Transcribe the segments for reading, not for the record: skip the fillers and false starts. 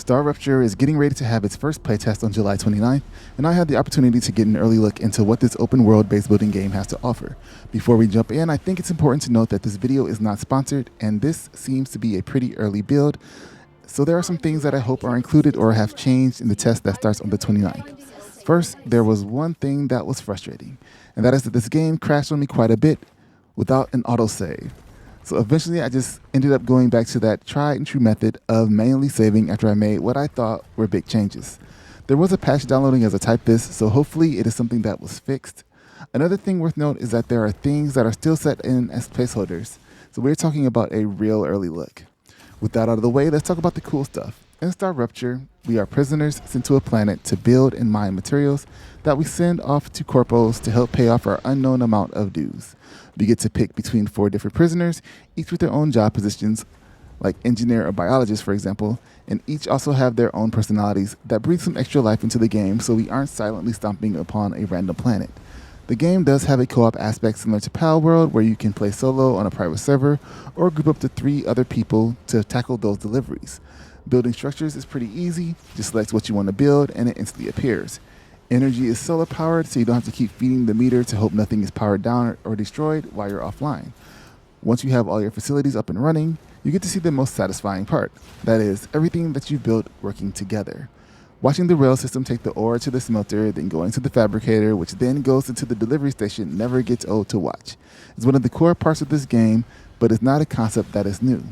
StarRupture is getting ready to have its first playtest on July 29th, and I had the opportunity to get an early look into what this open world base building game has to offer. Before we jump in, I think it's important to note that this video is not sponsored, and this seems to be a pretty early build, so there are some things that I hope are included or have changed in the test that starts on the 29th. First, there was one thing that was frustrating, and that is that this game crashed on me quite a bit without an autosave. So eventually I just ended up going back to that tried and true method of manually saving after I made what I thought were big changes. There was a patch downloading as I typed this, so hopefully it is something that was fixed. Another thing worth note is that there are things that are still set in as placeholders, so we're talking about a real early look. With that out of the way, let's talk about the cool stuff. In StarRupture, we are prisoners sent to a planet to build and mine materials that we send off to corpos to help pay off our unknown amount of dues. We get to pick between 4 different prisoners, each with their own job positions, like engineer or biologist, for example, and each also have their own personalities that breathe some extra life into the game so we aren't silently stomping upon a random planet. The game does have a co-op aspect similar to Pal World, where you can play solo on a private server or group up to 3 other people to tackle those deliveries. Building structures is pretty easy. Just select what you want to build and it instantly appears. Energy is solar powered, so you don't have to keep feeding the meter to hope nothing is powered down or destroyed while you're offline. Once you have all your facilities up and running, you get to see the most satisfying part. That is, everything that you've built working together. Watching the rail system take the ore to the smelter, then going to the fabricator, which then goes into the delivery station, never gets old to watch. It's one of the core parts of this game, but it's not a concept that is new.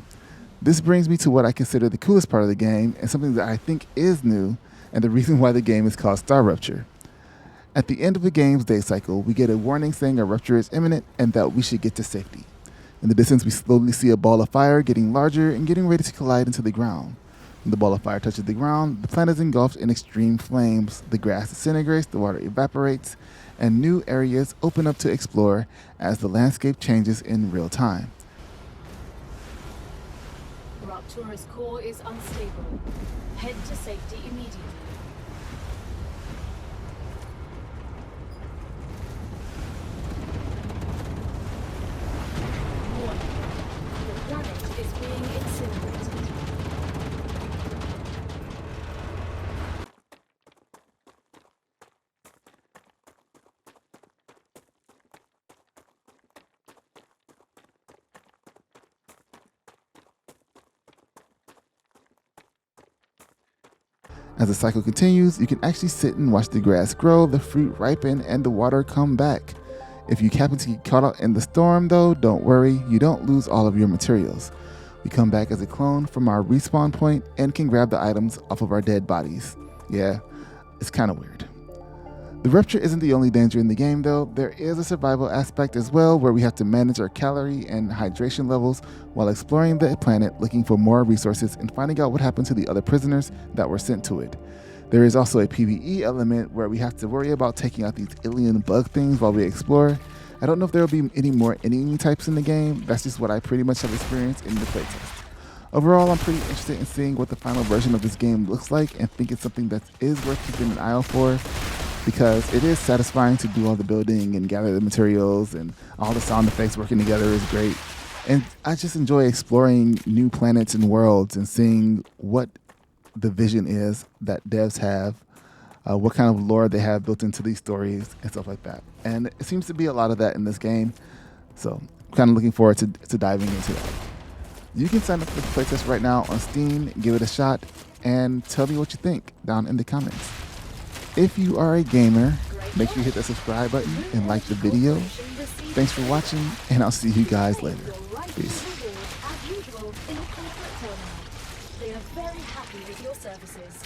This brings me to what I consider the coolest part of the game, and something that I think is new, and the reason why the game is called StarRupture. At the end of the game's day cycle, we get a warning saying a rupture is imminent and that we should get to safety. In the distance, we slowly see a ball of fire getting larger and getting ready to collide into the ground. When the ball of fire touches the ground, the planet is engulfed in extreme flames, the grass disintegrates, the water evaporates, and new areas open up to explore as the landscape changes in real time. Raptura's core is unstable. Head to safety immediately. Warning. The planet is being incinerated. As the cycle continues, you can actually sit and watch the grass grow, the fruit ripen, and the water come back. If you happen to get caught out in the storm though, don't worry, you don't lose all of your materials. We come back as a clone from our respawn point and can grab the items off of our dead bodies. Yeah, it's kind of weird. The rupture isn't the only danger in the game though. There is a survival aspect as well, where we have to manage our calorie and hydration levels while exploring the planet, looking for more resources and finding out what happened to the other prisoners that were sent to it. There is also a PvE element where we have to worry about taking out these alien bug things while we explore. I don't know if there will be any more enemy types in the game. That's just what I pretty much have experienced in the playtest. Overall, I'm pretty interested in seeing what the final version of this game looks like and think it's something that is worth keeping an eye out for, because it is satisfying to do all the building and gather the materials, and all the sound effects working together is great. And I just enjoy exploring new planets and worlds and seeing what the vision is that devs have, what kind of lore they have built into these stories and stuff like that. And it seems to be a lot of that in this game, so I'm kind of looking forward to diving into that. You can sign up for the playtest right now on Steam, give it a shot, and tell me what you think down in the comments. If you are a gamer, make sure you hit that subscribe button and like the video. Thanks for watching, and I'll see you guys later. Peace. They are very happy with your services.